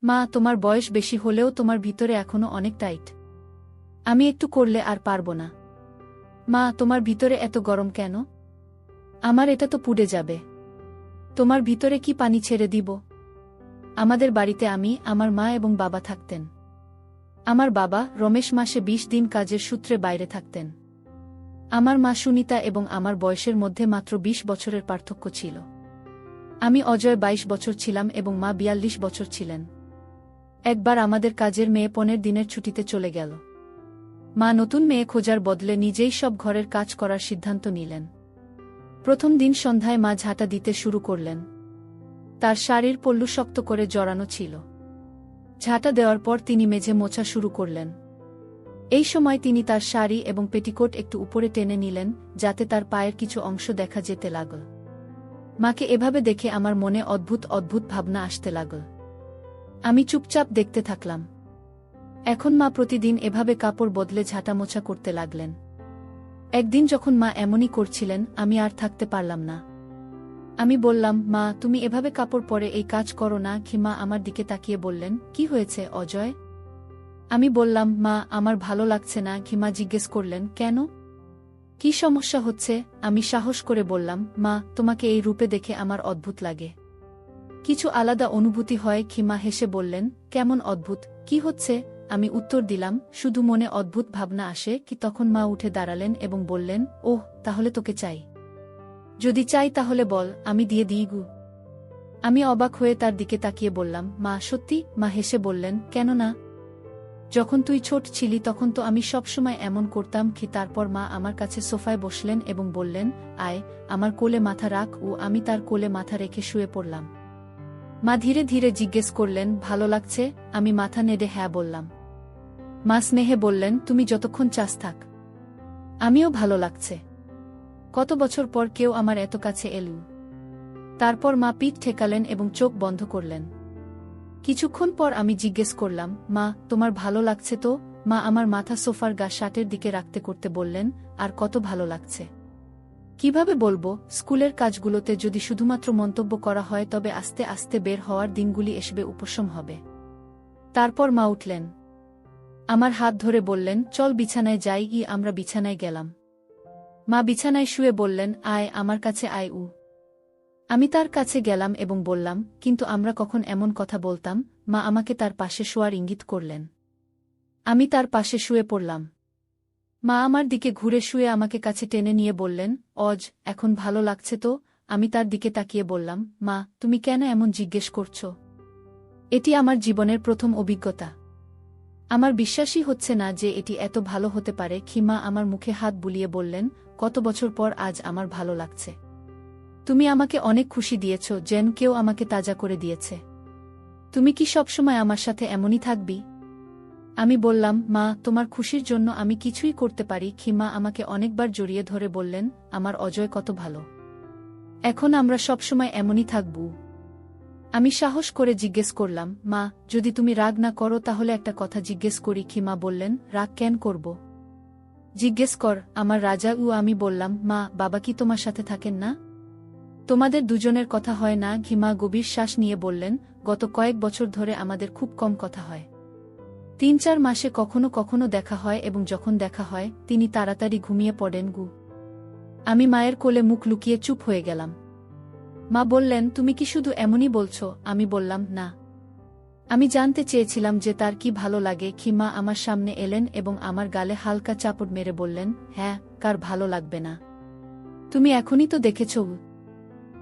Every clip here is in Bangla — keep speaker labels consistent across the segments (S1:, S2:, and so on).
S1: মা, তোমার বয়স বেশি হলেও তোমার ভিতরে এখনো অনেক টাইট। আমি একটু করলে আর পারব না। মা, তোমার ভিতরে এত গরম কেন? আমার এটা তো পুড়ে যাবে। তোমার ভিতরে কি পানি ছেড়ে দিব? আমাদের বাড়িতে আমি, আমার মা এবং বাবা থাকতেন। আমার বাবা রমেশ মাসে 20 দিন কাজের সূত্রে বাইরে থাকতেন। আমার মা সুনিতা এবং আমার বয়সের মধ্যে মাত্র 20 বছরের পার্থক্য ছিল। আমি অজয় 22 বছর ছিলাম এবং মা 42 বছর ছিলেন। একবার আমাদের কাজের মেয়ে 15 দিনের ছুটিতে চলে গেল। মা নতুন মেয়ে খোঁজার বদলে নিজেই সব ঘরের কাজ করার সিদ্ধান্ত নিলেন। প্রথম দিন সন্ধ্যায় মা ঝাঁটা দিতে শুরু করলেন। তার শাড়ির পল্লু শক্ত করে জড়ানো ছিল। ঝাঁটা দেওয়ার পর তিনি মেঝে মোছা শুরু করলেন। এই সময় তিনি তার শাড়ি এবং পেটিকোট একটু উপরে টেনে নিলেন, যাতে তার পায়ের কিছু অংশ দেখা যেতে লাগল। মাকে এভাবে দেখে আমার মনে অদ্ভুত অদ্ভুত ভাবনা আসতে লাগল। আমি চুপচাপ দেখতে থাকলাম। এখন মা প্রতিদিন এভাবে কাপড় বদলে ঝাঁটা মোছা করতে লাগলেন। একদিন যখন মা এমনই করছিলেন, আমি আর থাকতে পারলাম না। আমি বললাম, মা, তুমি এভাবে কাপড় পরে এই কাজ করো না কি? মা আমার দিকে তাকিয়ে বললেন, কি হয়েছে অজয়? আমি বললাম, মা, আমার ভালো লাগছে না কি? মা জিজ্ঞেস করলেন, কেন? কি সমস্যা হচ্ছে? আমি সাহস করে বললাম, মা, তোমাকে এই রূপে দেখে আমার অদ্ভুত লাগে। কিছু আলাদা অনুভূতি হয় কি? মা হেসে বললেন, কেমন অদ্ভুত? কি হচ্ছে? আমি উত্তর দিলাম, শুধু মনে অদ্ভুত ভাবনা আসে কি? তখন মা উঠে দাঁড়ালেন এবং বললেন, ওহ, তাহলে তোকে চাই? যদি চাই তাহলে বল, আমি দিয়ে দিই গু। আমি অবাক হয়ে তার দিকে তাকিয়ে বললাম, মা, সত্যি? মা হেসে বললেন, কেন না? যখন তুই ছোট ছিলি তখন তো আমি সবসময় এমন করতাম কি? তারপর মা আমার কাছে সোফায় বসলেন এবং বললেন, আয়, আমার কোলে মাথা রাখ। ও আমি তার কোলে মাথা রেখে শুয়ে পড়লাম। মা ধীরে ধীরে জিজ্ঞেস করলেন, ভালো লাগছে? আমি মাথা নেড়ে হ্যাঁ বললাম। মা স্নেহে বললেন, তুমি যতক্ষণ চাস থাক। আমিও ভালো লাগছে। কত বছর পর কেউ আমার এত কাছে এলো। তারপর মা পিঠ ঠেকালেন এবং চোখ বন্ধ করলেন। কিছুক্ষণ পর আমি জিজ্ঞেস করলাম, মা, তোমার ভালো লাগছে তো? মা আমার মাথা সোফার গা শার্টের দিকে রাখতে করতে বললেন, আর কত ভালো লাগছে। কিভাবে বলবো? স্কুলের কাজগুলোতে যদি শুধুমাত্র মন্তব্য করা হয় তবে আস্তে আস্তে বের হওয়ার দিনগুলি এসবে উপশম হবে। তারপর মা উঠলেন। আমার হাত ধরে বললেন, চল বিছানায় যাই। আমরা বিছানায় গেলাম। মা বিছানায় শুয়ে বললেন, আয়, আমার কাছে আয়। আমি তার কাছে গেলাম এবং বললাম, কিন্তু আমরা কখন এমন কথা বলতাম? মা আমাকে তার পাশে শোয়ার ইঙ্গিত করলেন। আমি তার পাশে শুয়ে পড়লাম। মা আমার দিকে ঘুরে শুয়ে আমাকে কাছে টেনে নিয়ে বললেন, অজ, এখন ভালো লাগছে তো? আমি তার দিকে তাকিয়ে বললাম, মা, তুমি কেন এমন জিজ্ঞেস করছো? এটি আমার জীবনের প্রথম অভিজ্ঞতা। আমার বিশ্বাসই হচ্ছে না যে এটি এত ভালো হতে পারে। মা আমার মুখে হাত বুলিয়ে বললেন, কত বছর পর আজ আমার ভালো লাগছে। তুমি আমাকে অনেক খুশি দিয়েছ, যেন কেউ আমাকে তাজা করে দিয়েছে। তুমি কি সবসময় আমার সাথে এমনই থাকবি? আমি বললাম, মা, তোমার খুশির জন্য আমি কিছুই করতে পারি। মা আমাকে অনেকবার জড়িয়ে ধরে বললেন, আমার অজয় কত ভালো। এখন আমরা সবসময় এমনই থাকব। আমি সাহস করে জিজ্ঞেস করলাম, মা, যদি তুমি রাগ না করো তাহলে একটা কথা জিজ্ঞেস করি। মা বললেন, রাগ কেন করব? জিজ্ঞেস কর, আমার রাজা। আমি বললাম, মা, বাবা কি তোমার সাথে থাকেন না? তোমাদের দুজনের কথা হয় না? মা গভীর শ্বাস নিয়ে বললেন, গত কয়েক বছর ধরে আমাদের খুব কম কথা হয়। 3-4 মাসে কখনো কখনো দেখা হয় এবং যখন দেখা হয় তিনি তাড়াতাড়ি ঘুমিয়ে পড়েন। আমি মায়ের কোলে মুখ লুকিয়ে চুপ হয়ে গেলাম। মা বললেন, তুমি কি শুধু এমনই বলছো? আমি বললাম, না। আমি জানতে চেয়েছিলাম যে তার কি ভালো লাগে। মা আমার সামনে এলেন এবং আমার গালে হালকা চাপড় মেরে বললেন, হ্যাঁ, কার ভালো লাগবে না? তুমি এখনই তো দেখেছ।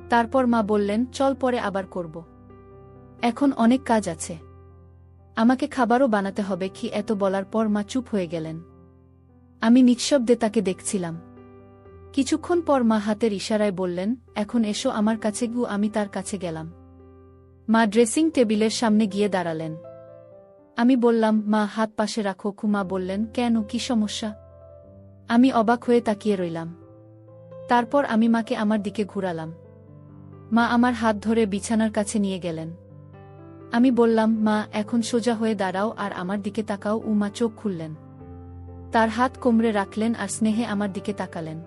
S1: তারপর মা বললেন, চল পরে আবার করব। এখন অনেক কাজ আছে। আমাকে খাবারও বানাতে হবে। এত বলার পর মা চুপ হয়ে গেলেন। আমি নিঃশব্দে তাকে দেখছিলাম। কিছুক্ষণ পর মা হাতের ইশারায় বললেন, এখন এসো আমার কাছে। আমি তার কাছে গেলাম। মা ড্রেসিং টেবিলের সামনে গিয়ে দাঁড়ালেন। আমি বললাম, মা, হাত পাশে রাখো। মা বললেন, কেন, কি সমস্যা? আমি অবাক হয়ে তাকিয়ে রইলাম। তারপর আমি মাকে আমার দিকে ঘুরালাম। মা আমার হাত ধরে বিছানার কাছে নিয়ে গেলেন। আমি বললাম, মা, এখন সোজা হয়ে দাঁড়াও আর আমার দিকে তাকাও। মা চোখ খুললেন। তার হাত কোমরে রাখলেন আর স্নেহে আমার দিকে তাকালেন।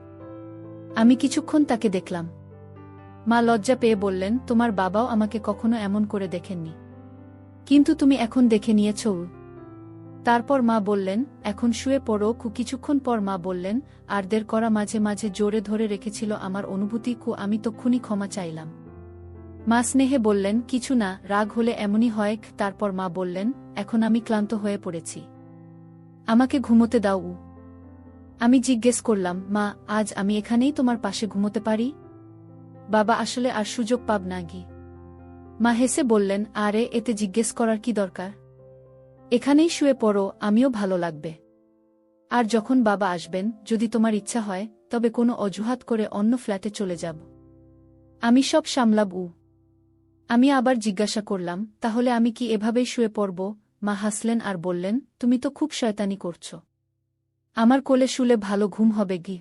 S1: আমি কিছুক্ষণ তাকে দেখলাম। মা লজ্জা পেয়ে বললেন, তোমার বাবাও আমাকে কখনো এমন করে দেখেননি। কিন্তু তুমি এখন দেখে নিয়েছ। তারপর মা বললেন, এখন শুয়ে পড়ো। কিছুক্ষণ পর মা বললেন, আরদের করা মাঝে মাঝে জোরে ধরে রেখেছিল আমার অনুভূতি। আমি তক্ষুনি ক্ষমা চাইলাম। মা স্নেহে বললেন, কিছু না, রাগ হলে এমনই হয়। তারপর মা বললেন, এখন আমি ক্লান্ত হয়ে পড়েছি, আমাকে ঘুমোতে দাও। আমি জিজ্ঞেস করলাম, মা, আজ আমি এখানেই তোমার পাশে ঘুমোতে পারি? বাবা আসলে আর সুযোগ পাব না গি। মা হেসে বললেন, আরে এতে জিজ্ঞেস করার কি দরকার, এখানেই শুয়ে পড়ো, আমিও ভালো লাগবে। আর যখন বাবা আসবেন, যদি তোমার ইচ্ছা হয়, তবে কোনো অজুহাত করে অন্য ফ্ল্যাটে চলে যাব, আমি সব সামলাব। আমি আবার জিজ্ঞাসা করলাম, তাহলে আমি কি এভাবেই শুয়ে পড়ব? মা হাসলেন আর বললেন, তুমি তো খুব শয়তানি করছো, আমার কোলে শুলে ভালো ঘুম হবে গি।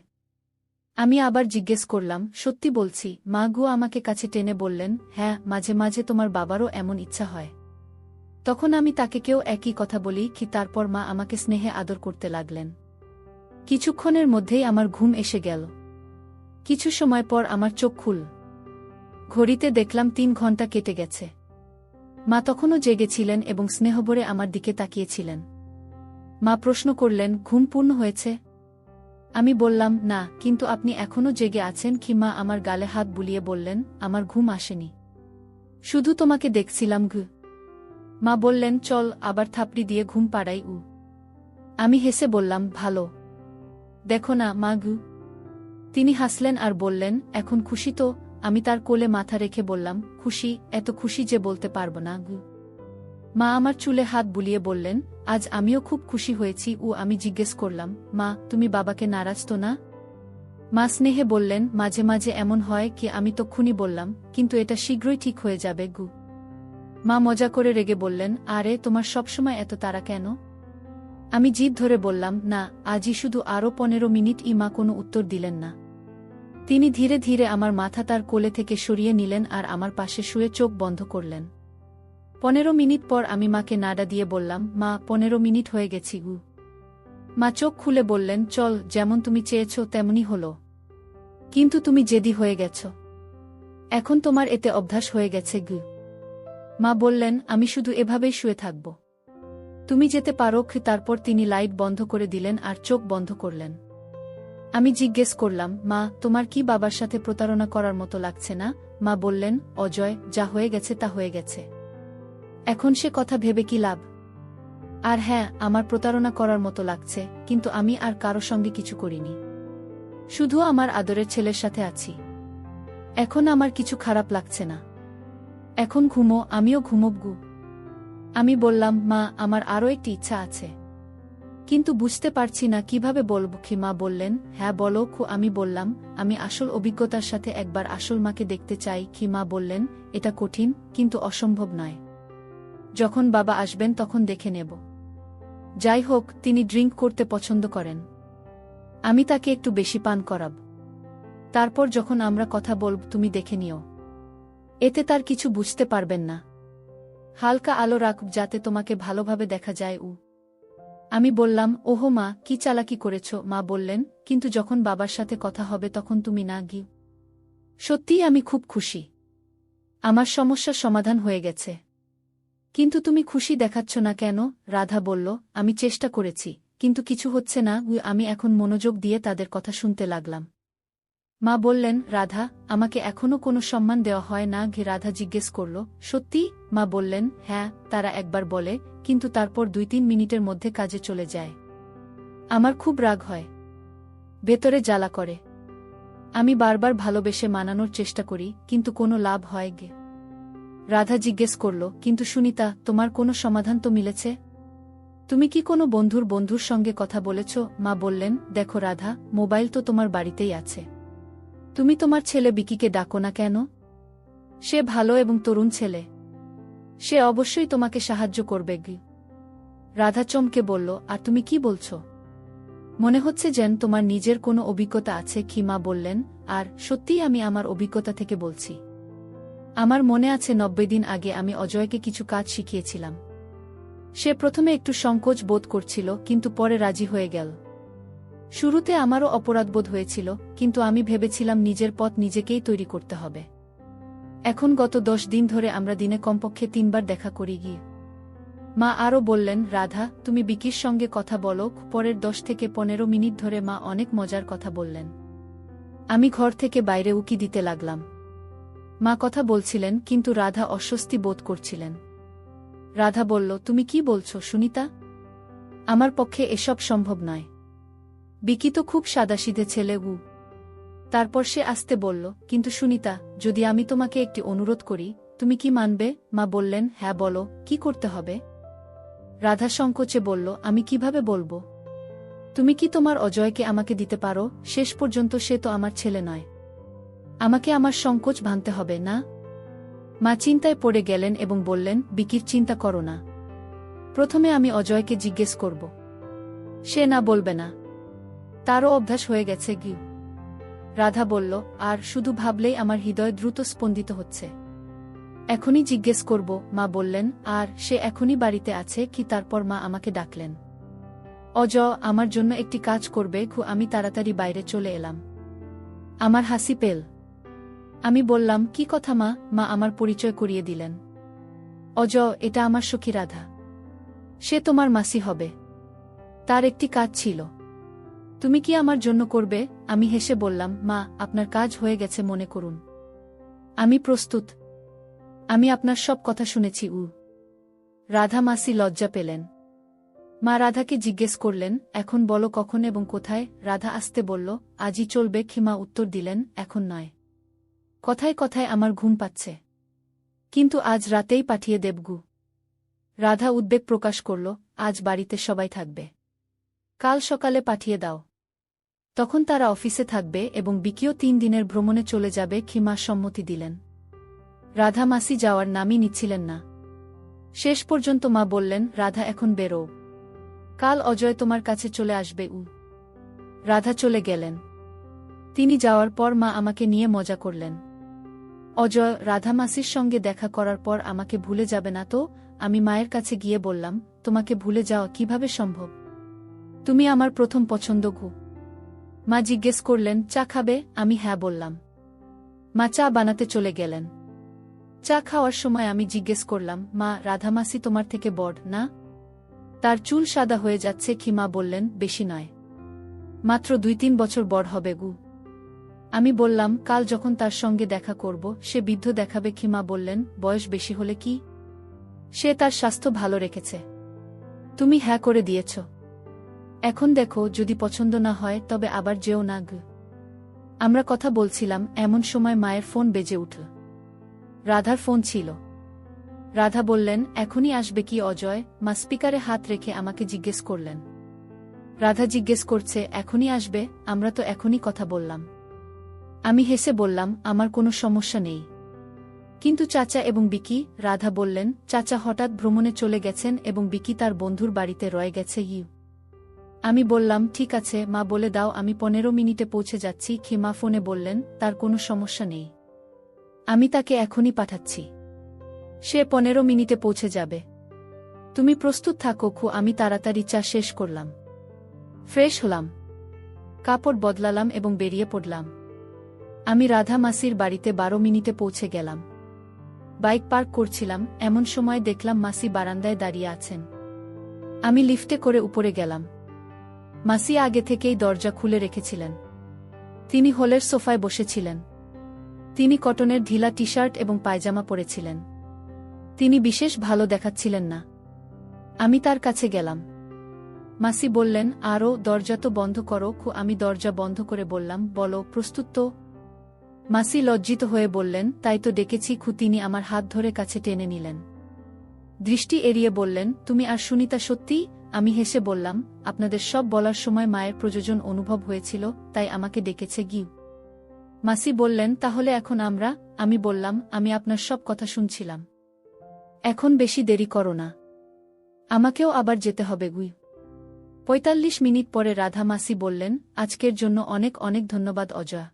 S1: আমি আবার জিজ্ঞেস করলাম, সত্যি বলছি? মা গু আমাকে কাছে টেনে বললেন, হ্যাঁ, মাঝে মাঝে তোমার বাবারও এমন ইচ্ছা হয়। তখন আমি তাকে কেউ একই কথা বলি কি। তারপর মা আমাকে স্নেহে আদর করতে লাগলেন। কিছুক্ষণের মধ্যেই আমার ঘুম এসে গেল। কিছু সময় পর আমার চোখ খুল, ঘড়িতে দেখলাম 3 ঘন্টা কেটে গেছে। মা তখনও জেগেছিলেন এবং স্নেহভরে আমার দিকে তাকিয়েছিলেন। মা প্রশ্ন করলেন, ঘুম পূর্ণ হয়েছে? আমি বললাম, না, কিন্তু আপনি এখনও জেগে আছেন কি? মা আমার গালে হাত বুলিয়ে বললেন, আমার ঘুম আসেনি, শুধু তোমাকে দেখছিলাম গু। মা বললেন, চল আবার থাপড়ি দিয়ে ঘুম পাড়াই। আমি হেসে বললাম, ভালো, দেখো না মা গু। তিনি হাসলেন আর বললেন, এখন খুশি তো? আমি তার কোলে মাথা রেখে বললাম, খুশি, এত খুশি যে বলতে পারব না গু। মা আমার চুলে হাত বুলিয়ে বললেন, আজ আমিও খুব খুশি হয়েছি। আমি জিজ্ঞেস করলাম, মা, তুমি বাবাকে নারাজ তো না? মা স্নেহে বললেন, মাঝে মাঝে এমন হয় কি। আমি তক্ষুনি বললাম, কিন্তু এটা শীঘ্রই ঠিক হয়ে যাবে গু। মা মজা করে রেগে বললেন, আরে তোমার সবসময় এত তাড়া কেন? আমি জিদ ধরে বললাম, না, আজই শুধু আরও 15 মিনিট। মা কোনো উত্তর দিলেন না। তিনি ধীরে ধীরে আমার মাথা তার কোলে থেকে সরিয়ে নিলেন আর আমার পাশে শুয়ে চোখ বন্ধ করলেন। 15 মিনিট পর আমি মাকে নাড়া দিয়ে বললাম, মা, 15 মিনিট হয়ে গেছি গু। মা চোখ খুলে বললেন, চল, যেমন তুমি চেয়েছ তেমনই হলো, কিন্তু তুমি জেদি হয়ে গেছ, এখন তোমার এতে অভ্যাস হয়ে গেছে গু। মা বললেন, আমি শুধু এভাবেই শুয়ে থাকব, তুমি যেতে পারো। তারপর তিনি লাইট বন্ধ করে দিলেন আর চোখ বন্ধ করলেন। আমি জিজ্ঞেস করলাম, মা, তোমার কি বাবার সাথে প্রতারণা করার মতো লাগছে না? মা বললেন, অজয়, যা হয়ে গেছে তা হয়ে গেছে, এখন সে কথা ভেবে কি লাভ? আর হ্যাঁ, আমার প্রতারণা করার মতো লাগছে, কিন্তু আমি আর কারো সঙ্গে কিছু করিনি, শুধু আমার আদরের ছেলের সাথে আছি। এখন আমার কিছু খারাপ লাগছে না, এখন ঘুমো, আমিও ঘুমোব গু। আমি বললাম, মা, আমার আরও একটি ইচ্ছা আছে, কিন্তু বুঝতে পারছি না কিভাবে বলব কি। মা বললেন, হ্যাঁ বলো। আমি বললাম, আমি আসল অভিজ্ঞতার সাথে একবার আসল মাকে দেখতে চাই কি। মা বললেন, এটা কঠিন, কিন্তু অসম্ভব নয়, যখন বাবা আসবেন তখন দেখে নেব। যাই হোক, তিনি ড্রিঙ্ক করতে পছন্দ করেন, আমি তাকে একটু বেশি পান করাব। তারপর যখন আমরা কথা বলব তুমি দেখে নিও, এতে তার কিছু বুঝতে পারবেন না। হালকা আলো রাখব যাতে তোমাকে ভালোভাবে দেখা যায়। আমি বললাম, ওহো মা, কি চালাকি করেছ? মা বললেন, কিন্তু যখন বাবার সাথে কথা হবে তখন তুমি না গি। সত্যিই আমি খুব খুশি, আমার সমস্যার সমাধান হয়ে গেছে। কিন্তু তুমি খুশি দেখাচ্ছ না কেন? রাধা বলল, আমি চেষ্টা করেছি, কিন্তু কিছু হচ্ছে না। আমি এখন মনোযোগ দিয়ে তাদের কথা শুনতে লাগলাম। মা বললেন, রাধা, আমাকে এখনো কোনো সম্মান দেওয়া হয় না? রাধা জিজ্ঞেস করল, সত্যি? মা বললেন, হ্যাঁ, তারা একবার বলে, কিন্তু তারপর 2-3 মিনিটের মধ্যে কাজে চলে যায়। আমার খুব রাগ হয়, ভেতরে জ্বালা করে। আমি বারবার ভালোবেসে মানানোর চেষ্টা করি, কিন্তু কোনো লাভ হয় গে। রাধা জিজ্ঞেস করল, কিন্তু সুনিতা, তোমার কোনো সমাধান তো মিলেছে? তুমি কি কোনো বন্ধুর সঙ্গে কথা বলেছ? মা বললেন, দেখো রাধা, মোবাইল তো তোমার বাড়িতেই আছে, তুমি তোমার ছেলে বিকিকে ডাকো না কেন? সে ভালো এবং তরুণ ছেলে, সে অবশ্যই তোমাকে সাহায্য করবে গি। রাধা চমকে বলল, আর তুমি কি বলছো? মনে হচ্ছে যেন তোমার নিজের কোনো অভিজ্ঞতা আছে কি। মা বললেন, আর সত্যিই আমি আমার অভিজ্ঞতা থেকে বলছি। আমার মনে আছে 90 দিন আগে আমি অজয়কে কিছু কাজ শিখিয়েছিলাম। সে প্রথমে একটু সংকোচ বোধ করছিল, কিন্তু পরে রাজি হয়ে গেল। শুরুতে আমারও অপরাধবোধ হয়েছিল, কিন্তু আমি ভেবেছিলাম নিজের পথ নিজেকেই তৈরি করতে হবে। এখন গত 10 দিন ধরে আমরা দিনে কমপক্ষে 3 বার দেখা করি গিয়ে। মা আরও বললেন, রাধা, তুমি বিকির সঙ্গে কথা বলো। পরের 10 থেকে 15 মিনিট ধরে মা অনেক মজার কথা বললেন। আমি ঘর থেকে বাইরে উকি দিতে লাগলাম। মা কথা বলছিলেন, কিন্তু রাধা অস্বস্তি বোধ করছিলেন। রাধা বলল, তুমি কি বলছো সুনিতা? আমার পক্ষে এসব সম্ভব নয়। বিকি তো খুব সাদাসিধে ছেলে। তারপর সে আস্তে বলল, কিন্তু সুনিতা, যদি আমি তোমাকে একটি অনুরোধ করি, তুমি কি মানবে? মা বললেন, হ্যাঁ বলো, কি করতে হবে? রাধা সংকোচে বলল, আমি কিভাবে বলবো? তুমি কি তোমার অজয়কে আমাকে দিতে পারো? শেষ পর্যন্ত সে তো আমার ছেলে নয়। আমাকে আমার সংকোচ ভাঙতে হবে না? মা চিন্তায় পড়ে গেলেন এবং বললেন, বিকির চিন্তা করো না। প্রথমে আমি অজয়কে জিজ্ঞেস করব। সে না বলবে না। তারও অভ্যাস হয়ে গেছে গি। রাধা বলল, আর শুধু ভাবলেই আমার হৃদয় দ্রুত স্পন্দিত হচ্ছে। এখনই জিজ্ঞেস করব। মা বললেন, আর সে এখনই বাড়িতে আছে কি? তারপর মা আমাকে ডাকলেন। অজয়, আমার জন্য একটি কাজ করবে? আমি তাড়াতাড়ি বাইরে চলে এলাম। আমার হাসি পেল। আমি বললাম, কি কথা মা? মা আমার পরিচয় করিয়ে দিলেন। অজয়, এটা আমার সখী রাধা। সে তোমার মাসি হবে। তার একটি কাজ ছিল। তুমি কি আমার জন্য করবে? আমি হেসে বললাম, মা, আপনার কাজ হয়ে গেছে মনে করুন। আমি প্রস্তুত। আমি আপনার সব কথা শুনেছি। রাধা মাসি লজ্জা পেলেন। মা রাধাকে জিজ্ঞেস করলেন, এখন বলো কখন এবং কোথায়? রাধা আস্তে বলল, আজই চলবে। মা উত্তর দিলেন, এখন নয়। কথায় কথায় আমার ঘুম পাচ্ছে। কিন্তু আজ রাতেই পাঠিয়ে দেবগু। রাধা উদ্বেগ প্রকাশ করল, আজ বাড়িতে সবাই থাকবে। কাল সকালে পাঠিয়ে দাও। তখন তারা অফিসে থাকবে এবং বিকিও 3 দিনের ভ্রমণে চলে যাবে। মা সম্মতি দিলেন। রাধা মাসি যাওয়ার নামই নিচ্ছিলেন না। শেষ পর্যন্ত মা বললেন, রাধা এখন বেরো। কাল অজয় তোমার কাছে চলে আসবে। রাধা চলে গেলেন। তিনি যাওয়ার পর মা আমাকে নিয়ে মজা করলেন। অজয় রাধা মাসির সঙ্গে দেখা করার পর আমাকে ভুলে যাবে না তো? আমি মায়ের কাছে গিয়ে বললাম, তোমাকে ভুলে যাওয়া কিভাবে সম্ভব? তুমি আমার প্রথম পছন্দ। মা জিজ্ঞেস করলেন, চা খাবে? আমি হ্যাঁ বললাম। মা চা বানাতে চলে গেলেন। চা খাওয়ার সময় আমি জিজ্ঞেস করলাম, মা, রাধা মাসি তোমার থেকে বড় না? তার চুল সাদা হয়ে যাচ্ছে কি? মা বললেন, বেশি নয়, মাত্র 2-3 বছর বড় হবে। আমি বললাম, কাল যখন তার সঙ্গে দেখা করব সে বৃদ্ধ দেখাবে কি? মা বললেন, বয়স বেশি হলে কি? সে তার স্বাস্থ্য ভালো রেখেছে। তুমি হ্যাঁ করে দিয়েছ। এখন দেখো, যদি পছন্দ না হয় তবে আবার যেও না। আমরা কথা বলছিলাম, এমন সময় মায়ের ফোন বেজে উঠল। রাধার ফোন ছিল। রাধা বললেন, এখনই আসবে কি অজয়? মা স্পিকারে হাত রেখে আমাকে জিজ্ঞেস করলেন। রাধা জিজ্ঞেস করছে, এখনই আসবে? আমরা তো এখনই কথা বললাম। আমি হেসে বললাম, আমার কোনো সমস্যা নেই। কিন্তু চাচা এবং বিকি? রাধা বললেন, চাচা হঠাৎ ভ্রমণে চলে গেছেন এবং বিকি তার বন্ধুর বাড়িতে রয়ে গেছে। আমি বললাম, ঠিক আছে মা, বলে দাও আমি 15 মিনিটে পৌঁছে যাচ্ছি। মা ফোনে বললেন, তার কোনো সমস্যা নেই। আমি তাকে এখনই পাঠাচ্ছি। সে 15 মিনিটে পৌঁছে যাবে। তুমি প্রস্তুত থাকো। আমি তাড়াতাড়ি চা শেষ করলাম। ফ্রেশ হলাম, কাপড় বদলালাম এবং বেরিয়ে পড়লাম। আমি রাধা মাসির বাড়িতে 12 মিনিটে পৌঁছে গেলাম। বাইক পার্ক করছিলাম, এমন সময় দেখলাম মাসি বারান্দায় দাঁড়িয়ে আছেন। আমি লিফটে করে উপরে গেলাম। মাসি আগে থেকেই দরজা খুলে রেখেছিলেন। তিনি হলের সোফায় বসেছিলেন। তিনি কটনের ঢিলা টি-শার্ট এবং পায়জামা পরেছিলেন। তিনি বিশেষ ভালো দেখাচ্ছিলেন না। আমি তার কাছে গেলাম। মাসি বললেন, আরও দরজা তো বন্ধ করো। আমি দরজা বন্ধ করে বললাম, বলো, প্রস্তুত তো? মাসি লজ্জিত হয়ে বললেন, তাই তো ডেকেছি। তিনি আমার হাত ধরে কাছে টেনে নিলেন। দৃষ্টি এড়িয়ে বললেন, তুমি আর সুনিতা সত্যি? আমি হেসে বললাম, আপনাদের সব বলার সময় মায়ের প্রয়োজন অনুভব হয়েছিল, তাই আমাকে ডেকেছে। মাসি বললেন, তাহলে এখন আমরা? আমি বললাম, আমি আপনার সব কথা শুনছিলাম। এখন বেশি দেরি করো না, আমাকেও আবার যেতে হবে। 45 মিনিট পরে রাধা মাসি বললেন, আজকের জন্য অনেক অনেক ধন্যবাদ অজয়।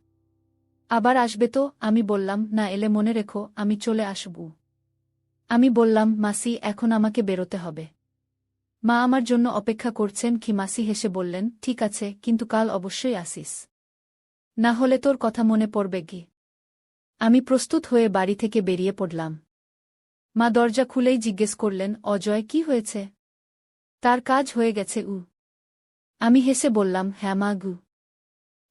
S1: আবার আসবে তো? আমি বললাম, না এলে মনে রেখো আমি চলে আসব। আমি বললাম, মাসি, এখন আমাকে বেরোতে হবে। মা আমার জন্য অপেক্ষা করছেন। মাসি হেসে বললেন, ঠিক আছে, কিন্তু কাল অবশ্যই আসিস, না হলে তোর কথা মনে পড়বে। আমি প্রস্তুত হয়ে বাড়ি থেকে বেরিয়ে পড়লাম। মা দরজা খুলেই জিজ্ঞেস করলেন, অজয় কি হয়েছে? তার কাজ হয়ে গেছে আমি হেসে বললাম, হ্যাঁ মা গু।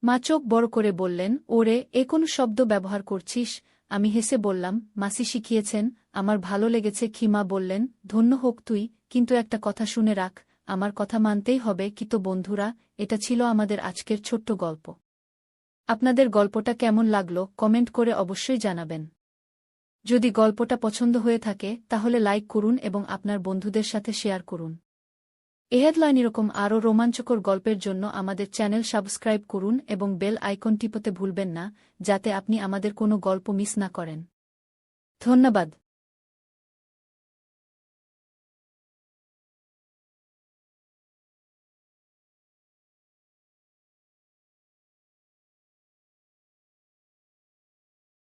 S1: মা চোখ বড় করে বললেন, ওরে এ কোনো শব্দ ব্যবহার করছিস? আমি হেসে বললাম, মাসি শিখিয়েছেন, আমার ভালো লেগেছে। খিমা বললেন, ধন্য হোক তুই, কিন্তু একটা কথা শুনে রাখ, আমার কথা মানতেই হবে। কি তো বন্ধুরা, এটা ছিল আমাদের আজকের ছোট্ট গল্প। আপনাদের গল্পটা কেমন লাগলো কমেন্ট করে অবশ্যই জানাবেন। যদি গল্পটা পছন্দ হয়ে থাকে তাহলে লাইক করুন এবং আপনার বন্ধুদের সাথে শেয়ার করুন। হেডলাইন এরকম আরও রোমাঞ্চকর গল্পের জন্য আমাদের চ্যানেল সাবস্ক্রাইব করুন এবং বেল আইকন টিপতে ভুলবেন না, যাতে আপনি আমাদের কোনো গল্প মিস না করেন। ধন্যবাদ।